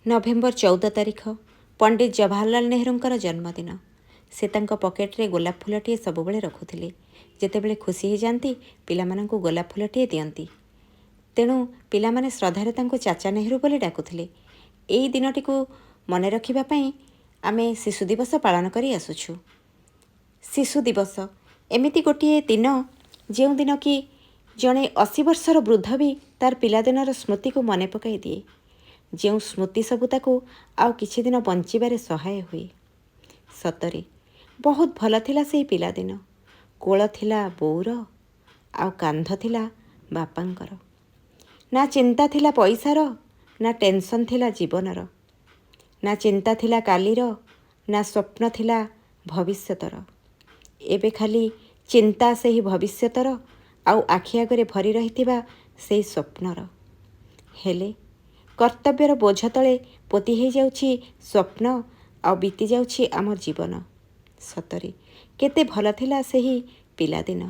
November 14 ତାରିଖ ପଣ୍ଡିତ ଜବାହରଲାଲ ନେହେରୁଙ୍କର ଜନ୍ମଦିନ। ସେ ତାଙ୍କ ପକେଟରେ ଗୋଲାପ ଫୁଲଟିଏ ସବୁବେଳେ ରଖୁଥିଲେ। ଯେତେବେଳେ ଖୁସି ହୋଇଯାଆନ୍ତି ପିଲାମାନଙ୍କୁ ଗୋଲାପ ଫୁଲଟିଏ ଦିଅନ୍ତି। ତେଣୁ ପିଲାମାନେ ଶ୍ରଦ୍ଧାରେ ତାଙ୍କୁ ଚାଚା ନେହେରୁ ବୋଲି ଡାକୁଥିଲେ। ଏହି ଦିନଟିକୁ ମନେ ରଖିବା ପାଇଁ ଆମେ ଶିଶୁ ଦିବସ ପାଳନ କରି ଆସୁଛୁ। ଶିଶୁ ଦିବସ ଏମିତି ଗୋଟିଏ ଦିନ ଯେଉଁଦିନ କି ଜଣେ 80 ବର୍ଷର ବୃଦ୍ଧ ବି ତାର ପିଲାଦିନର ସ୍ମୃତିକୁ ମନେ ପକାଇ ଦିଏ। ଯେଉଁ ସ୍ମୃତି ସବୁ ତାକୁ ଆଉ କିଛି ଦିନ ବଞ୍ଚିବାରେ ସହାୟ ହୁଏ। ସତରେ ବହୁତ ଭଲ ଥିଲା ସେଇ ପିଲାଦିନ। କୋଳ ଥିଲା ବୋଉର, ଆଉ କାନ୍ଧ ଥିଲା ବାପାଙ୍କର। ନା ଚିନ୍ତା ଥିଲା ପଇସାର, ନା ଟେନସନ୍ ଥିଲା ଜୀବନର। ନା ଚିନ୍ତା ଥିଲା କାଲିର, ନା ସ୍ୱପ୍ନ ଥିଲା ଭବିଷ୍ୟତର। ଏବେ ଖାଲି ଚିନ୍ତା ସେହି ଭବିଷ୍ୟତର, ଆଉ ଆଖି ଆଗରେ ଭରି ରହିଥିବା ସେଇ ସ୍ୱପ୍ନର। ହେଲେ କର୍ତ୍ତବ୍ୟର ବୋଝ ତଳେ ପୋତି ହୋଇଯାଉଛି ସ୍ୱପ୍ନ, ଆଉ ବିତି ଯାଉଛି ଆମ ଜୀବନ। ସତରେ କେତେ ଭଲ ଥିଲା ସେହି ପିଲାଦିନ।